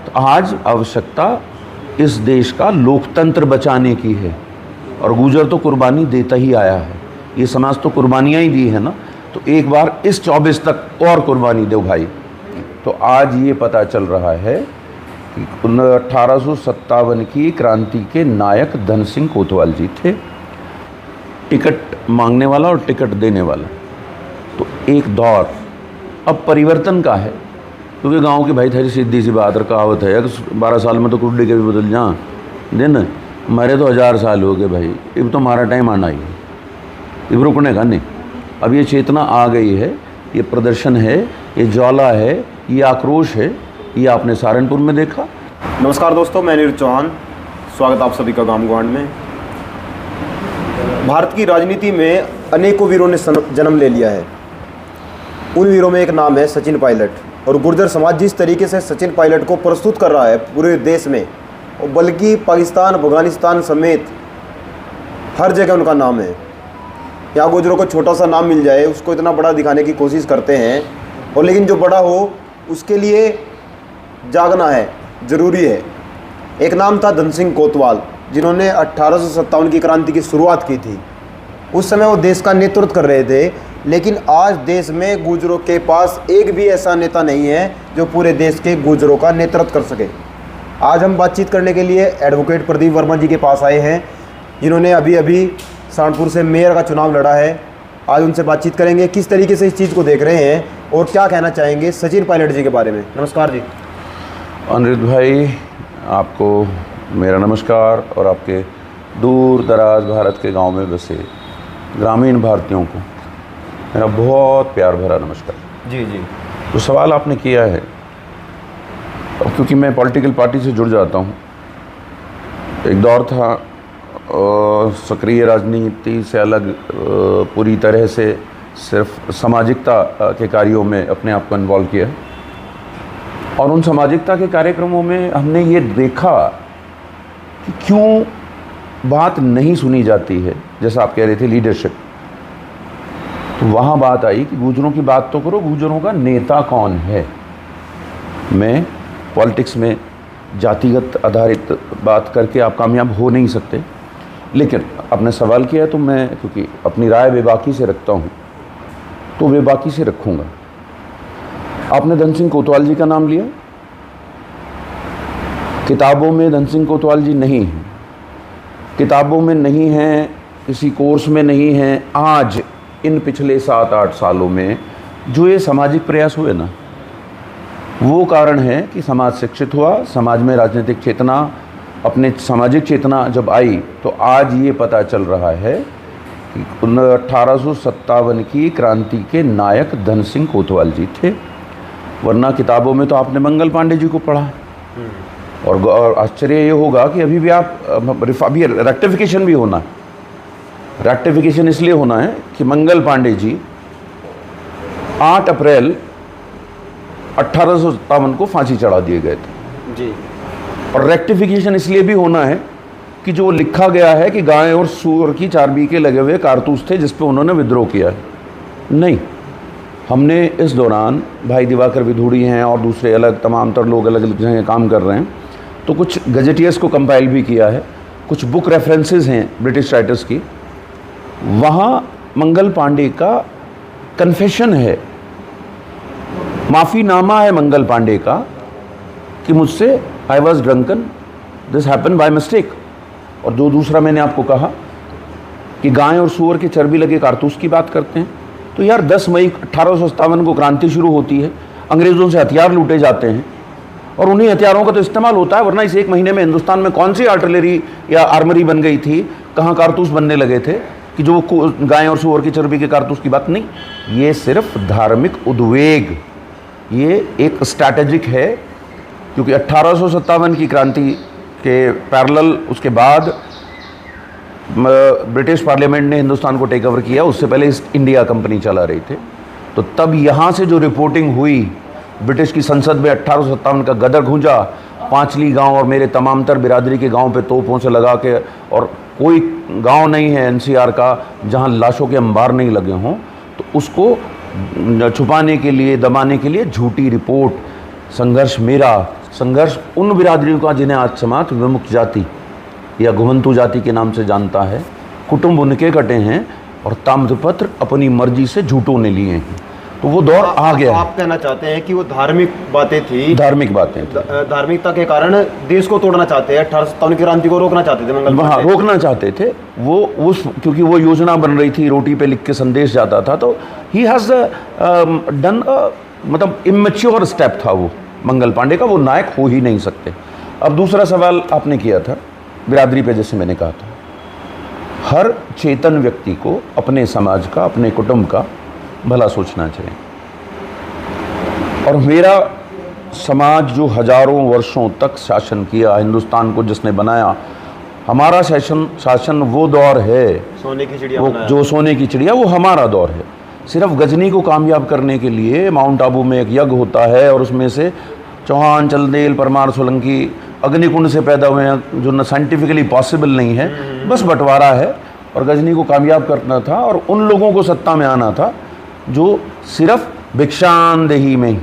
तो आज आवश्यकता इस देश का लोकतंत्र बचाने की है, और गुर्जर तो कुर्बानी देता ही आया है, ये समाज तो कुर्बानियाँ ही दी है ना, तो एक बार इस 24 तक और कुर्बानी दो भाई। तो आज ये पता चल रहा है कि 1857 की क्रांति के नायक धन सिंह कोतवाल जी थे, टिकट मांगने वाला और टिकट देने वाला। तो एक दौर अब परिवर्तन का है, क्योंकि गांव की भाई थारी सीधी सी बात और कहावत है, 12 साल में तो कुड्डी के भी बदल जा दिन, मरे तो 1000 साल हो गए भाई, अब तो हमारा टाइम आना ही है, अब रुकने का नहीं। अब ये चेतना आ गई है, ये प्रदर्शन है, ये ज्वाला है, ये आक्रोश है, ये आपने सहारनपुर में देखा। नमस्कार दोस्तों, मैं नीरज चौहान, स्वागत आप सभी का गाम ग्वांड में। भारत की राजनीति में अनेकों वीरों ने जन्म ले लिया है। उन वीरों में एक नाम है सचिन पायलट, और गुर्जर समाज जिस तरीके से सचिन पायलट को प्रस्तुत कर रहा है पूरे देश में, और बल्कि पाकिस्तान, अफगानिस्तान समेत हर जगह उनका नाम है। यहाँ गुर्जरों को छोटा सा नाम मिल जाए, उसको इतना बड़ा दिखाने की कोशिश करते हैं, और लेकिन जो बड़ा हो उसके लिए जागना है, ज़रूरी है। एक नाम था धन सिंह कोतवाल, जिन्होंने 1857 की क्रांति की शुरुआत की थी। उस समय वो देश का नेतृत्व कर रहे थे, लेकिन आज देश में गुर्जरों के पास एक भी ऐसा नेता नहीं है जो पूरे देश के गुर्जरों का नेतृत्व कर सके। आज हम बातचीत करने के लिए एडवोकेट प्रदीप वर्मा जी के पास आए हैं, जिन्होंने अभी अभी सहारनपुर से मेयर का चुनाव लड़ा है। आज उनसे बातचीत करेंगे किस तरीके से इस चीज़ को देख रहे हैं और क्या कहना चाहेंगे सचिन पायलट जी के बारे में। नमस्कार जी। अनिरुद्ध भाई, आपको मेरा नमस्कार, और आपके दूर दराज भारत के गांव में बसे ग्रामीण भारतीयों को मेरा बहुत प्यार भरा नमस्कार। जी जी। तो सवाल आपने किया है, अब क्योंकि मैं पॉलिटिकल पार्टी से जुड़ जाता हूँ, एक दौर था सक्रिय राजनीति से अलग पूरी तरह से सिर्फ सामाजिकता के कार्यों में अपने आप को इन्वॉल्व किया, और उन सामाजिकता के कार्यक्रमों में हमने ये देखा कि क्यों बात नहीं सुनी जाती है। जैसा आप कह रहे थे लीडरशिप, तो वहाँ बात आई कि गुर्जरों की बात तो करो, गुर्जरों का नेता कौन है। मैं पॉलिटिक्स में जातिगत आधारित बात करके आप कामयाब हो नहीं सकते, लेकिन आपने सवाल किया तो मैं, क्योंकि अपनी राय बेबाकी से रखता हूँ, तो बेबाकी से रखूँगा। आपने धन सिंह कोतवाल जी का नाम लिया, किताबों में धन सिंह कोतवाल जी नहीं हैं, किताबों में नहीं हैं, किसी कोर्स में नहीं हैं। आज इन पिछले 7-8 सालों में जो ये सामाजिक प्रयास हुए ना, वो कारण है कि समाज शिक्षित हुआ, समाज में राजनीतिक चेतना, अपने सामाजिक चेतना जब आई, तो आज ये पता चल रहा है कि 1857 की क्रांति के नायक धन सिंह कोतवाल जी थे। वरना किताबों में तो आपने मंगल पांडे जी को पढ़ा, और आश्चर्य ये होगा कि अभी भी अभी रेक्टिफिकेशन भी होना है। रेक्टिफिकेशन इसलिए होना है कि मंगल पांडे जी 8 अप्रैल 1857 को फांसी चढ़ा दिए गए थे जी। और रेक्टिफिकेशन इसलिए भी होना है कि जो लिखा गया है कि गाय और सूअर की चारबीके लगे हुए कारतूस थे जिस पे उन्होंने विद्रोह किया है, नहीं। हमने इस दौरान भाई दिवाकर विधूड़ी हैं और दूसरे अलग तमाम तर लोग अलग अलग जगह काम कर रहे हैं, तो कुछ गजेटियर्स को कंपाइल भी किया है, कुछ बुक रेफरेंसेस हैं ब्रिटिश राइटर्स की। वहाँ मंगल पांडे का कन्फेशन है, माफ़ीनामा है मंगल पांडे का कि मुझसे I was drunken, this happen by mistake. और जो दूसरा मैंने आपको कहा कि गाय और सूअर के चर्बी लगे कारतूस की बात करते हैं, तो यार 10 मई 1857 को क्रांति शुरू होती है, अंग्रेज़ों से हथियार लूटे जाते हैं और उन्हीं हथियारों का तो इस्तेमाल होता है। वरना इस 1 महीने में हिंदुस्तान में कौन सी आर्टिलरी या आर्मरी बन गई थी, कहाँ कारतूस बनने लगे थे कि जो गाय और सूअर की चर्बी के कारतूस की बात नहीं। ये सिर्फ धार्मिक उद्वेग, ये एक स्ट्रैटेजिक है, क्योंकि 1857 की क्रांति के पैरेलल उसके बाद ब्रिटिश पार्लियामेंट ने हिंदुस्तान को टेक ओवर किया, उससे पहले ईस्ट इंडिया कंपनी चला रही थे। तो तब यहाँ से जो रिपोर्टिंग हुई ब्रिटिश की संसद में 1857 का गदर गूंजा, पांचली गांव और मेरे तमाम तर बिरादरी के गांव पे तोपों से लगा के, और कोई गांव नहीं है एनसीआर का जहां लाशों के अंबार नहीं लगे हों, तो उसको छुपाने के लिए, दबाने के लिए झूठी रिपोर्ट संघर्ष मेरा, संघर्ष उन बिरादरियों का जिन्हें आज समाज विमुक्त जाति या घुमंतु जाति के नाम से जानता है। कुटुंब उनके कटे हैं और ताम्रपत्र अपनी मर्जी से झूठों ने लिए हैं। तो वो दौर आ गया। आप कहना चाहते हैं कि वो धार्मिक बातें थी, धार्मिक बातें धार्मिकता के कारण देश को तोड़ना चाहते हैं, 1857 की क्रांति को रोकना चाहते थे मंगल वहाँ पांडे। रोकना चाहते थे वो उस, क्योंकि वो योजना बन रही थी, रोटी पे लिख के संदेश जाता था। तो ही हैज़ डन मतलब इमेच्योर स्टेप था वो मंगल पांडे का, वो नायक हो ही नहीं सकते। अब दूसरा सवाल आपने किया था बिरादरी पे, जैसे मैंने कहा था, हर चेतन व्यक्ति को अपने समाज का, अपने कुटुंब का भला सोचना चाहिए। और मेरा समाज जो हजारों वर्षों तक शासन किया, हिंदुस्तान को जिसने बनाया, हमारा शासन वो दौर है, सोने की चिड़िया वो जो सोने की चिड़िया, वो हमारा दौर है। सिर्फ गजनी को कामयाब करने के लिए माउंट आबू में एक यज्ञ होता है और उसमें से चौहान, चलदेल, परमार, सोलंकी अग्निकुंड से पैदा हुए हैं, जो न साइंटिफिकली पॉसिबल नहीं है, बस बंटवारा है। और गजनी को कामयाब करना था और उन लोगों को सत्ता में आना था जो सिर्फ भिक्षांदेही में ही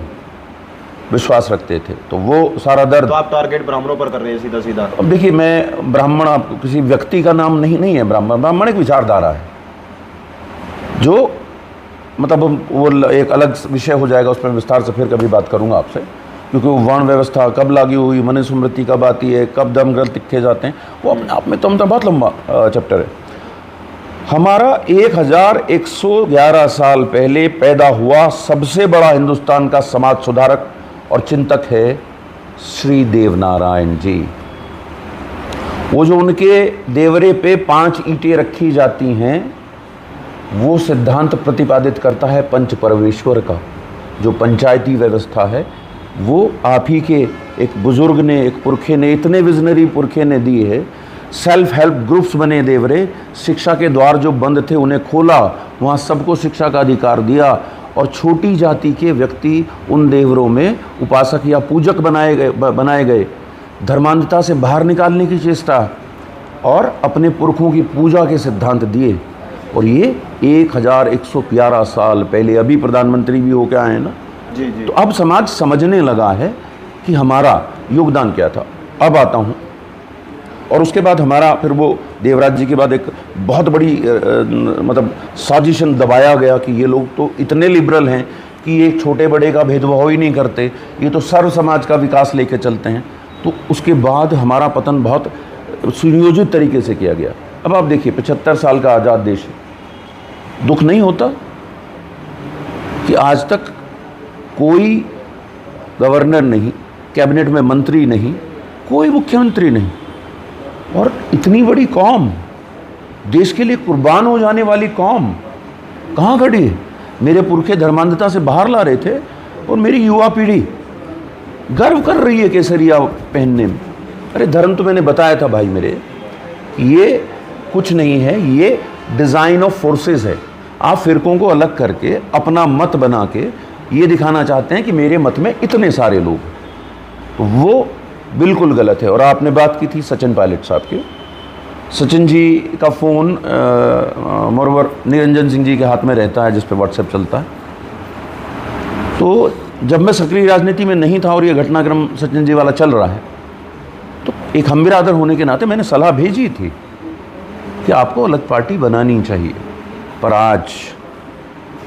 विश्वास रखते थे। तो वो सारा दर्द, तो आप टारगेट ब्राह्मणों पर कर रहे हैं सीधा सीधा। अब देखिए, मैं ब्राह्मण, आपको किसी व्यक्ति का नाम नहीं है ब्राह्मण एक विचारधारा है जो, मतलब वो एक अलग विषय हो जाएगा, उस पर विस्तार से फिर कभी बात करूंगा आपसे, क्योंकि वो वर्ण व्यवस्था कब लागू हुई, मनुस्मृति कब आती है, कब धर्मग्रंथ लिखे जाते हैं, वो अपने आप में तो मतलब बहुत लंबा चैप्टर है। हमारा 1111 साल पहले पैदा हुआ सबसे बड़ा हिंदुस्तान का समाज सुधारक और चिंतक है श्री देवनारायण जी। वो जो उनके देवरे पे 5 ईंटें रखी जाती हैं, वो सिद्धांत प्रतिपादित करता है पंच परमेश्वर का। जो पंचायती व्यवस्था है वो आप ही के एक बुजुर्ग ने, एक पुरखे ने, इतने विजनरी पुरखे ने दी है। सेल्फ हेल्प ग्रुप्स बने देवरे, शिक्षा के द्वार जो बंद थे उन्हें खोला, वहाँ सबको शिक्षा का अधिकार दिया। और छोटी जाति के व्यक्ति उन देवरों में उपासक या पूजक बनाए गए। धर्मांधता से बाहर निकालने की चेष्टा और अपने पुरखों की पूजा के सिद्धांत दिए। और ये 1111 साल पहले, अभी प्रधानमंत्री भी होकर आए ना जी जी। तो अब समाज समझने लगा है कि हमारा योगदान क्या था। अब आता हूँ, और उसके बाद हमारा फिर वो देवराज जी के बाद एक बहुत बड़ी मतलब साजिशन दबाया गया कि ये लोग तो इतने लिबरल हैं कि ये छोटे बड़े का भेदभाव ही नहीं करते, ये तो सर्व समाज का विकास लेके चलते हैं। तो उसके बाद हमारा पतन बहुत सुनियोजित तरीके से किया गया। अब आप देखिए, 75 साल का आज़ाद देश है, दुख नहीं होता कि आज तक कोई गवर्नर नहीं, कैबिनेट में मंत्री नहीं, कोई मुख्यमंत्री नहीं, और इतनी बड़ी कौम, देश के लिए कुर्बान हो जाने वाली कौम कहाँ खड़ी है? मेरे पुरखे धर्मांधता से बाहर ला रहे थे और मेरी युवा पीढ़ी गर्व कर रही है केसरिया पहनने में। अरे धर्म तो मैंने बताया था भाई मेरे, ये कुछ नहीं है, ये डिज़ाइन ऑफ फोर्सेस है। आप फिरकों को अलग करके अपना मत बना के ये दिखाना चाहते हैं कि मेरे मत में इतने सारे लोग, तो वो बिल्कुल गलत है। और आपने बात की थी सचिन पायलट साहब की, सचिन जी का फ़ोन मोरवर निरंजन सिंह जी के हाथ में रहता है, जिस पे व्हाट्सएप चलता है। तो जब मैं सक्रिय राजनीति में नहीं था और ये घटनाक्रम सचिन जी वाला चल रहा है, तो एक हम बिरादर होने के नाते मैंने सलाह भेजी थी कि आपको अलग पार्टी बनानी चाहिए। पर आज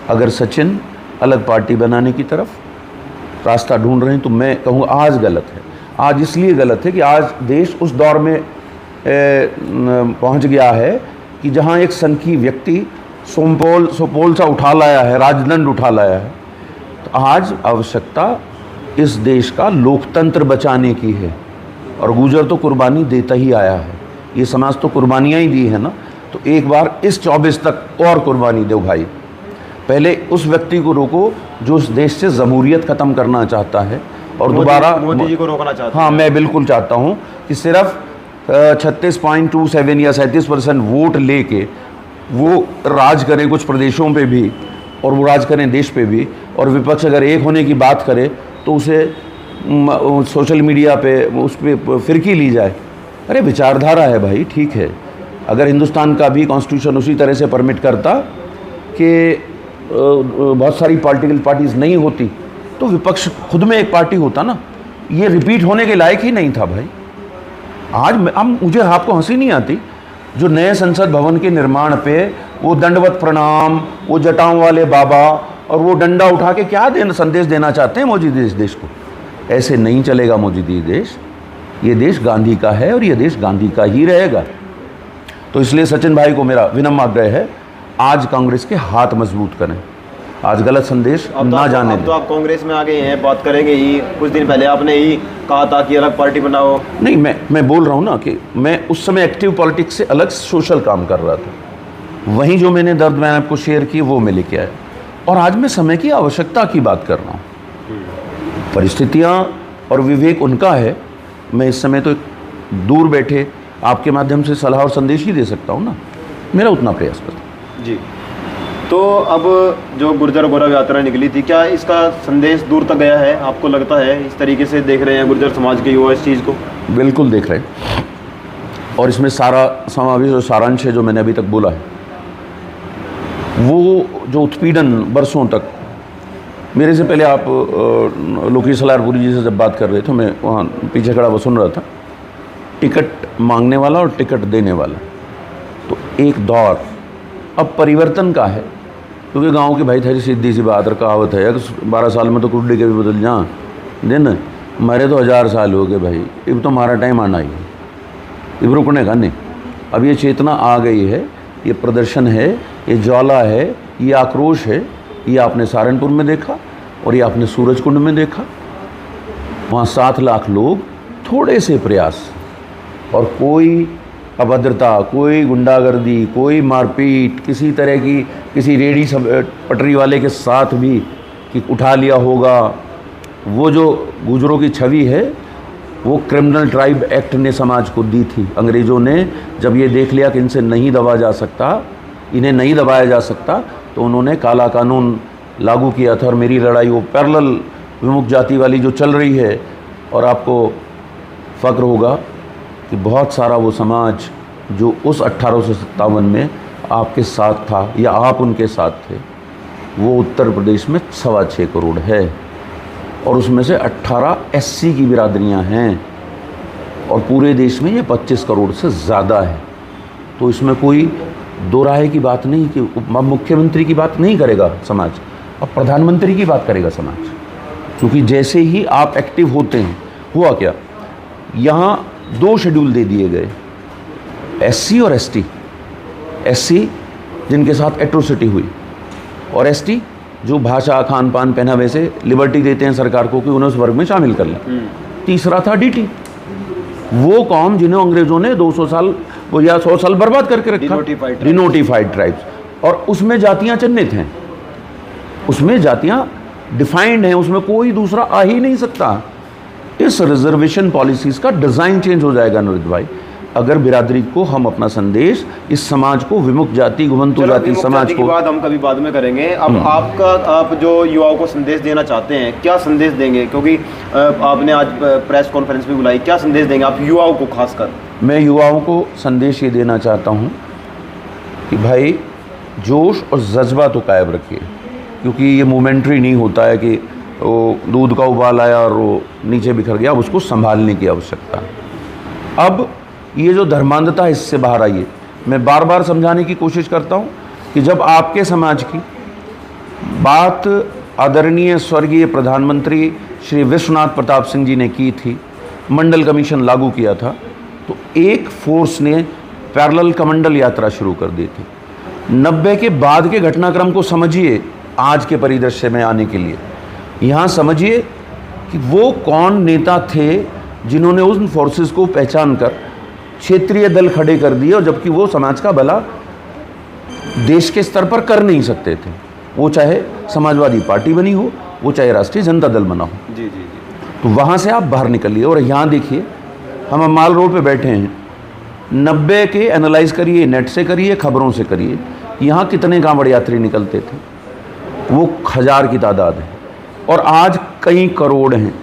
अगर सचिन अलग पार्टी बनाने की तरफ रास्ता ढूंढ रहे हैं तो मैं कहूँगा आज गलत है। आज इसलिए गलत है कि आज देश उस दौर में पहुंच गया है कि जहां एक सनकी व्यक्ति सुपोल सा उठा लाया है, राजदंड उठा लाया है। तो आज आवश्यकता इस देश का लोकतंत्र बचाने की है, और गुजर तो कुर्बानी देता ही आया है, ये समाज तो कुर्बानियाँ ही दी है ना। तो एक बार इस 24 तक और कुर्बानी दो भाई। पहले उस व्यक्ति को रोको जो उस देश से जमहूरियत ख़त्म करना चाहता है और दोबारा मोदी जी को रोकना चाहता है। हाँ, मैं बिल्कुल चाहता हूँ कि सिर्फ 36.27 या 37% वोट लेके वो राज करें कुछ प्रदेशों पे भी, और वो राज करें देश पे भी, और विपक्ष अगर एक होने की बात करे तो उसे सोशल मीडिया पे उस पर फिरकी ली जाए। अरे विचारधारा है भाई, ठीक है। अगर हिंदुस्तान का भी कॉन्स्टिट्यूशन उसी तरह से परमिट करता कि बहुत सारी पॉलिटिकल पार्टीज़ नहीं होती तो विपक्ष खुद में एक पार्टी होता ना, ये रिपीट होने के लायक ही नहीं था भाई। आज मुझे आपको हंसी नहीं आती, जो नए संसद भवन के निर्माण पे वो दंडवत प्रणाम, वो जटाओं वाले बाबा और वो डंडा उठा के क्या संदेश देना चाहते हैं मोदी देश को। ऐसे नहीं चलेगा मोदी देश। ये देश गांधी का है और ये देश गांधी का ही रहेगा। तो इसलिए सचिन भाई को मेरा विनम्र आग्रह है, आज कांग्रेस के हाथ मजबूत करें, आज गलत संदेश ना जाने दें। तो आप कांग्रेस में आ गए हैं, बात करेंगे ही। कुछ दिन पहले आपने ही कहा था कि अलग पार्टी बनाओ। नहीं, मैं बोल रहा हूँ ना कि मैं उस समय एक्टिव पॉलिटिक्स से अलग सोशल काम कर रहा था। वहीं जो मैंने दर्द मैंने आपको शेयर की वो मैं लेके आया, और आज मैं समय की आवश्यकता की बात कर रहा हूँ। परिस्थितियाँ और विवेक उनका है, मैं इस समय तो दूर बैठे आपके माध्यम से सलाह और संदेश ही दे सकता हूँ ना, मेरा उतना प्रयास करता जी। तो अब जो गुर्जर गौरव यात्रा निकली थी, क्या इसका संदेश दूर तक गया है आपको लगता है? इस तरीके से देख रहे हैं गुर्जर समाज के युवा इस चीज़ को? बिल्कुल देख रहे हैं, और इसमें सारा समावेश और सारांश है जो मैंने अभी तक बोला है। वो जो उत्पीड़न बरसों तक, मेरे से पहले आप लोकेश सलारपुरी जी से जब बात कर रहे थे, मैं वहाँ पीछे खड़ा वो सुन रहा था, टिकट मांगने वाला और टिकट देने वाला। तो एक दौर अब परिवर्तन का है, क्योंकि गांव की भाई थारी सीधी सी बात और कहावत है, 12 साल में तो कुड्डी के भी बदल जा दिन, मारे तो 1000 साल हो गए भाई, अब तो हमारा टाइम आना ही है, अब रुकने का नहीं। अब ये चेतना आ गई है, ये प्रदर्शन है, ये ज्वाला है, ये आक्रोश है। ये आपने सहारनपुर में देखा और ये आपने सूरजकुंड में देखा। वहाँ 7 लाख लोग, थोड़े से प्रयास और कोई अभद्रता, कोई गुंडागर्दी, कोई मारपीट, किसी तरह की किसी रेडी पटरी वाले के साथ भी कि उठा लिया होगा, वो जो गुजरों की छवि है वो क्रिमिनल ट्राइब एक्ट ने समाज को दी थी। अंग्रेज़ों ने जब ये देख लिया कि इनसे नहीं दबा जा सकता, इन्हें नहीं दबाया जा सकता, तो उन्होंने काला कानून लागू किया था। और मेरी लड़ाई वो पैरेलल विमुक्त जाति वाली जो चल रही है, और आपको फ़क्र होगा कि बहुत सारा वो समाज जो उस 1857 में आपके साथ था या आप उनके साथ थे, वो उत्तर प्रदेश में 6.25 करोड़ है, और उसमें से 18 SC की बिरादरियां हैं, और पूरे देश में ये 25 करोड़ से ज़्यादा है। तो इसमें कोई दो राय की बात नहीं कि मुख्यमंत्री की बात नहीं करेगा समाज, अब प्रधानमंत्री की बात करेगा समाज। क्योंकि जैसे ही आप एक्टिव होते हैं, हुआ क्या, यहाँ 2 शेड्यूल दे दिए गए, SC और ST। SC जिनके साथ एट्रोसिटी हुई, और ST जो भाषा, खान पान, पहनावे से लिबर्टी देते हैं सरकार को कि उन्हें उस वर्ग में शामिल कर लें। तीसरा था DT, वो कौम जिन्हें अंग्रेज़ों ने 200 साल वो या 100 साल बर्बाद करके रखा, डिनोटिफाइड ट्राइब्स। और उसमें जातियाँ चिन्हित हैं, उसमें जातियाँ डिफाइंड हैं, उसमें कोई दूसरा आ ही नहीं सकता। इस रिजर्वेशन पॉलिसीज़ का डिज़ाइन चेंज हो जाएगा नरेंद्र भाई, अगर बिरादरी को हम अपना संदेश, इस समाज को, विमुक्त जाति, घुमंतु जाति समाज को, बात हम कभी बाद में करेंगे। अब आप जो युवाओं को संदेश देना चाहते हैं, क्या संदेश देंगे? क्योंकि आपने आज प्रेस कॉन्फ्रेंस भी बुलाई, क्या संदेश देंगे आप युवाओं को? खासकर मैं युवाओं को संदेश ये देना चाहता हूँ कि भाई जोश और जज्बा तो कायम रखिए, क्योंकि ये मोमेंट्री नहीं होता है कि वो दूध का उबाल आया और वो नीचे बिखर गया, अब उसको संभालने की आवश्यकता है। अब ये जो धर्मांधता है, इससे बाहर आइए। मैं बार बार समझाने की कोशिश करता हूँ कि जब आपके समाज की बात आदरणीय स्वर्गीय प्रधानमंत्री श्री विश्वनाथ प्रताप सिंह जी ने की थी, मंडल कमीशन लागू किया था, तो एक फोर्स ने पैरेलल कमंडल यात्रा शुरू कर दी थी। 90 के बाद के घटनाक्रम को समझिए, आज के परिदृश्य में आने के लिए यहाँ समझिए कि वो कौन नेता थे जिन्होंने उन फोर्सेस को पहचान कर क्षेत्रीय दल खड़े कर दिए, और जबकि वो समाज का भला देश के स्तर पर कर नहीं सकते थे। वो चाहे समाजवादी पार्टी बनी हो, वो चाहे राष्ट्रीय जनता दल बना हो। जी जी जी। तो वहाँ से आप बाहर निकलिए। और यहाँ देखिए, हम माल रोड पे बैठे हैं, 90 के एनालाइज करिए, नेट से करिए, खबरों से करिए, यहाँ कितने कांवड़ यात्री निकलते थे, वो 1000 की तादाद है, और आज कई करोड़ हैं।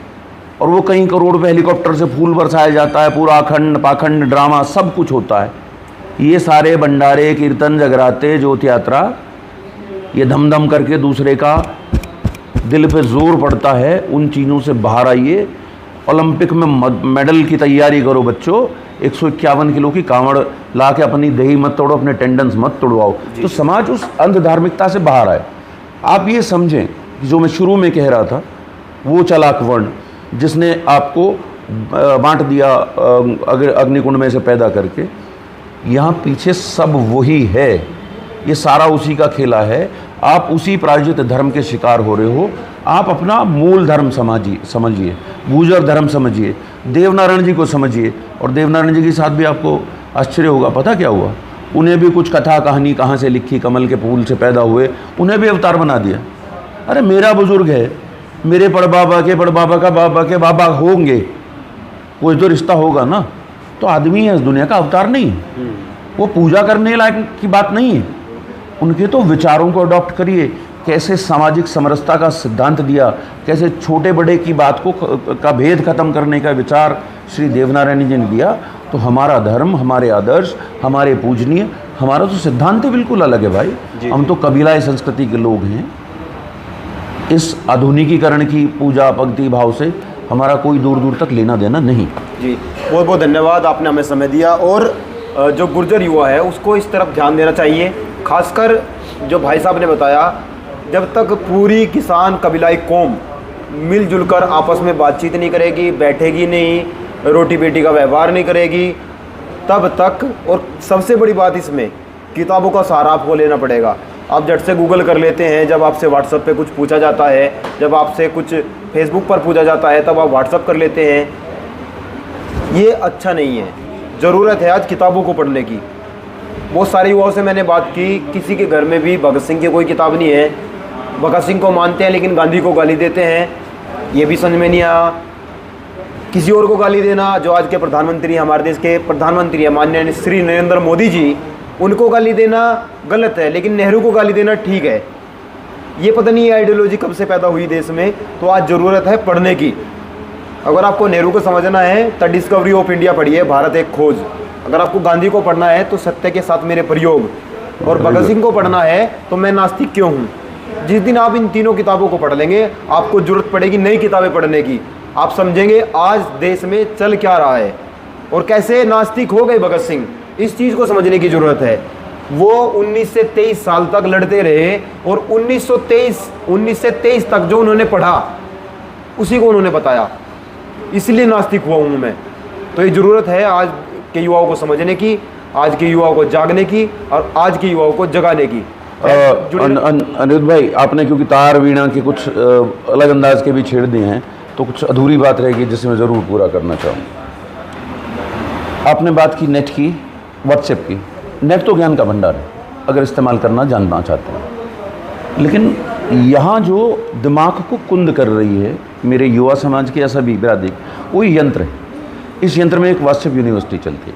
और वो कई करोड़ पे हेलीकॉप्टर से फूल बरसाया जाता है, पूरा अखंड पाखंड ड्रामा सब कुछ होता है। ये सारे भंडारे, कीर्तन, जगराते, ज्योत यात्रा, ये धम धम करके दूसरे का दिल पे जोर पड़ता है, उन चीज़ों से बाहर आइए। ओलंपिक में मेडल की तैयारी करो बच्चों। 151 किलो की कांवड़ ला के अपनी दही मत तोड़ो, अपने टेंडन्स मत तोड़वाओ। तो समाज उस अंध धार्मिकता से बाहर आए। आप ये समझें कि जो मैं शुरू में कह रहा था, वो चालाक वर्ण जिसने आपको बांट दिया अग्निकुंड में से पैदा करके, यहाँ पीछे सब वही है। ये सारा उसी का खेला है। आप उसी प्रायोजित धर्म के शिकार हो रहे हो। आप अपना मूल धर्म समझिए, गुर्जर धर्म समझिए, देवनारायण जी को समझिए। और देवनारायण जी के साथ भी आपको आश्चर्य होगा, पता क्या हुआ? उन्हें भी कुछ कथा कहानी कहाँ से लिखी, कमल के फूल से पैदा हुए, उन्हें भी अवतार बना दिया। अरे मेरा बुजुर्ग है, मेरे बड़बाबा के बड़बाबा का बाबा के बाबा होंगे, कोई तो रिश्ता होगा ना। तो आदमी है इस दुनिया का, अवतार नहीं है। वो पूजा करने लायक की बात नहीं है। उनके तो विचारों को अडॉप्ट करिए। कैसे सामाजिक समरसता का सिद्धांत दिया, कैसे छोटे बड़े की बात को का भेद खत्म करने का विचार श्री देवनारायण जी ने दिया। तो हमारा धर्म, हमारे आदर्श, हमारे पूजनीय, हमारा तो सिद्धांत ही बिल्कुल अलग है भाई। हम तो कबीलाई संस्कृति के लोग हैं। इस आधुनिकीकरण की पूजा भक्ति भाव से हमारा कोई दूर दूर तक लेना देना नहीं। जी, बहुत बहुत धन्यवाद, आपने हमें समय दिया। और जो गुर्जर युवा है उसको इस तरफ ध्यान देना चाहिए। खासकर जो भाई साहब ने बताया, जब तक पूरी किसान कबीलाई कौम मिलजुल कर आपस में बातचीत नहीं करेगी, बैठेगी नहीं, रोटी बेटी का व्यवहार नहीं करेगी, तब तक। और सबसे बड़ी बात इसमें, किताबों का सहारा आपको लेना पड़ेगा। आप झट से गूगल कर लेते हैं, जब आपसे व्हाट्सएप पे कुछ पूछा जाता है, जब आपसे कुछ फेसबुक पर पूछा जाता है, तब आप व्हाट्सएप कर लेते हैं। ये अच्छा नहीं है। ज़रूरत है आज किताबों को पढ़ने की। बहुत सारे युवाओं से मैंने बात की, किसी के घर में भी भगत सिंह की कोई किताब नहीं है। भगत सिंह को मानते हैं लेकिन गांधी को गाली देते हैं, ये भी समझ में नहीं आया। किसी और को गाली देना, जो आज के प्रधानमंत्री, हमारे देश के प्रधानमंत्री है माननीय श्री नरेंद्र मोदी जी, उनको गाली देना गलत है, लेकिन नेहरू को गाली देना ठीक है। ये पता नहीं ये आइडियोलॉजी कब से पैदा हुई देश में। तो आज ज़रूरत है पढ़ने की। अगर आपको नेहरू को समझना है तो डिस्कवरी ऑफ इंडिया पढ़िए, भारत एक खोज। अगर आपको गांधी को पढ़ना है तो सत्य के साथ मेरे प्रयोग, और भगत सिंह को पढ़ना है तो मैं नास्तिक क्यों हूँ। जिस दिन आप इन तीनों किताबों को पढ़ लेंगे, आपको जरूरत पड़ेगी नई किताबें पढ़ने की। आप समझेंगे आज देश में चल क्या रहा है और कैसे नास्तिक हो गए भगत सिंह। इस चीज़ को समझने की ज़रूरत है। वो 19 से 23 साल तक लड़ते रहे, और 19 से 23 तक जो उन्होंने पढ़ा उसी को उन्होंने बताया। इसलिए नास्तिक हुआ हूँ मैं। तो ये ज़रूरत है आज के युवाओं को समझने की, आज के युवाओं को जागने की, और आज के युवाओं को जगाने की। अनिरुद्ध भाई, आपने क्योंकि तार वीणा के कुछ अलग अंदाज के भी छेड़ दिए हैं, तो कुछ अधूरी बात रहेगी जिसे मैं ज़रूर पूरा करना चाहूँ। आपने बात की नेट की, व्हाट्सएप की। नेट तो ज्ञान का भंडार है अगर इस्तेमाल करना जानना चाहते हैं। लेकिन यहाँ जो दिमाग को कुंद कर रही है मेरे युवा समाज के या सभी बिरादरी, वो यंत्र है। इस यंत्र में एक व्हाट्सएप यूनिवर्सिटी चलती है।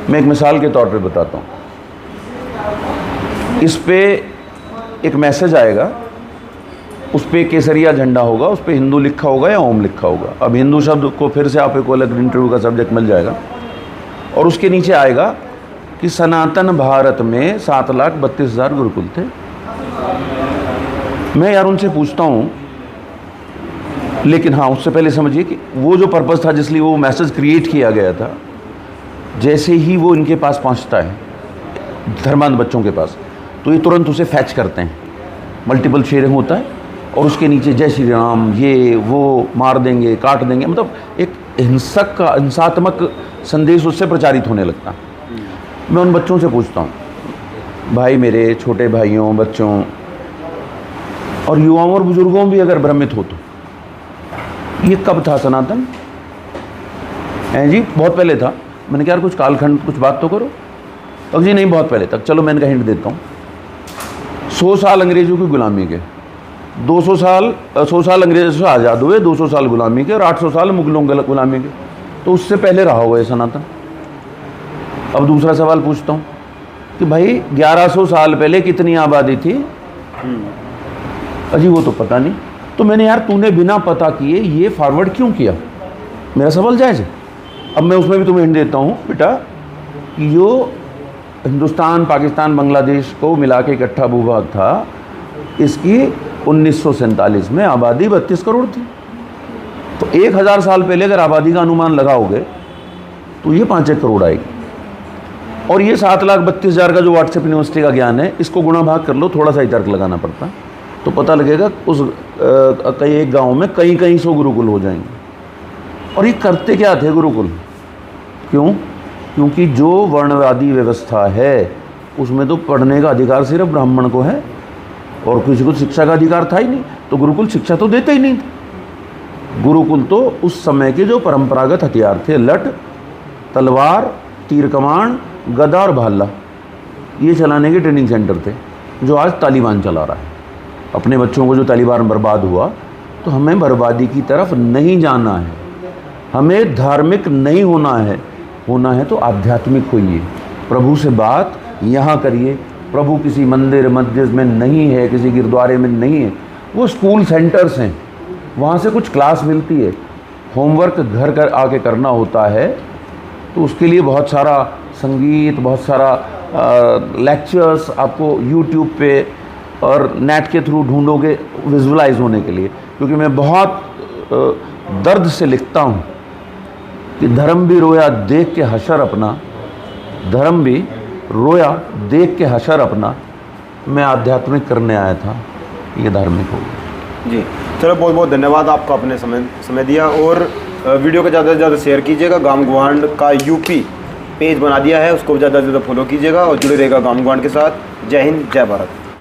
मैं एक मिसाल के तौर पे बताता हूँ। इस पे एक मैसेज आएगा, उस पर केसरिया झंडा होगा, उस पर हिंदू लिखा होगा या ओम लिखा होगा। अब हिंदू शब्द को फिर से आप एक अलग इंटरव्यू का सब्जेक्ट मिल जाएगा। और उसके नीचे आएगा कि सनातन भारत में 7,32,000 गुरुकुल थे। मैं यार उनसे पूछता हूँ, लेकिन हाँ, उससे पहले समझिए कि वो जो पर्पज़ था जिसलिए वो मैसेज क्रिएट किया गया था, जैसे ही वो इनके पास पहुँचता है, धर्मांध बच्चों के पास, तो ये तुरंत उसे फैच करते हैं। मल्टीपल शेयरिंग होता है और उसके नीचे जय श्री राम, ये वो, मार देंगे, काट देंगे, मतलब एक हिंसात्मक संदेश उससे प्रचारित होने लगता। मैं उन बच्चों से पूछता हूँ, भाई मेरे छोटे भाइयों, बच्चों और युवाओं और बुजुर्गों भी अगर भ्रमित हो तो ये कब था सनातन? हैं जी, बहुत पहले था। मैंने कहा यार कुछ कालखंड, कुछ बात तो करो। तो जी नहीं, बहुत पहले तक। चलो मैं इनका हिंट देता हूँ। 100 साल अंग्रेज़ों की गुलामी के, 100 साल अंग्रेज़ों से आज़ाद हुए, 200 साल गुलामी के, और 800 साल मुगलों गुलामी के। तो उससे पहले रहा हुआ है सनातन। अब दूसरा सवाल पूछता हूँ कि भाई 1100 साल पहले कितनी आबादी थी? अजी वो तो पता नहीं। तो मैंने यार तूने बिना पता किए ये फॉरवर्ड क्यों किया? मेरा सवाल जायज़ है। अब मैं उसमें भी तुम्हें हिंट देता हूँ बेटा, कि जो हिंदुस्तान, पाकिस्तान, बांग्लादेश को मिला के इकट्ठा भूभाग था, इसकी 1947 में आबादी 32 करोड़ थी। तो 1000 साल पहले अगर आबादी का अनुमान लगाओगे तो ये 5-1 करोड़ आएगी। और ये 7,32,000 का जो व्हाट्सएप यूनिवर्सिटी का ज्ञान है, इसको गुणा भाग कर लो, थोड़ा सा ही तर्क लगाना पड़ता तो पता लगेगा उस कई एक गांव में कई 100 गुरुकुल हो जाएंगे। और ये करते क्या थे गुरुकुल? क्यों? क्योंकि जो वर्णवादी व्यवस्था है उसमें तो पढ़ने का अधिकार सिर्फ ब्राह्मण को है और किसी को शिक्षा का अधिकार था ही नहीं, तो गुरुकुल शिक्षा तो देते ही नहीं थे। गुरुकुल तो उस समय के जो परंपरागत हथियार थे, लठ, तलवार, तीर कमान, गदा और भाला, ये चलाने के ट्रेनिंग सेंटर थे, जो आज तालिबान चला रहा है। अपने बच्चों को जो तालिबान बर्बाद हुआ, तो हमें बर्बादी की तरफ नहीं जाना है, हमें धार्मिक नहीं होना है तो आध्यात्मिक होइए, प्रभु से बात यहाँ करिए। प्रभु किसी मंदिर मस्जिद में नहीं है, किसी गुरुद्वारे में नहीं है, वो स्कूल सेंटर्स हैं, वहाँ से कुछ क्लास मिलती है। होमवर्क घर आके करना होता है, तो उसके लिए बहुत सारा संगीत, बहुत सारा लेक्चर्स आपको यूट्यूब पे और नेट के थ्रू ढूंढोगे विजुअलाइज होने के लिए। क्योंकि मैं बहुत दर्द से लिखता हूँ कि धर्म भी रोया देख के हशर अपना, धर्म भी रोया देख के हशर अपना, मैं आध्यात्मिक करने आया था, ये धार्मिक हो गया। जी चलो, बहुत बहुत धन्यवाद आपका, अपने समय दिया। और वीडियो को ज़्यादा से ज़्यादा शेयर कीजिएगा। गाम गवांड का यूपी पेज बना दिया है, उसको ज़्यादा से ज़्यादा फॉलो कीजिएगा और जुड़े रहेगा गाम गवांड के साथ। जय हिंद, जय भारत।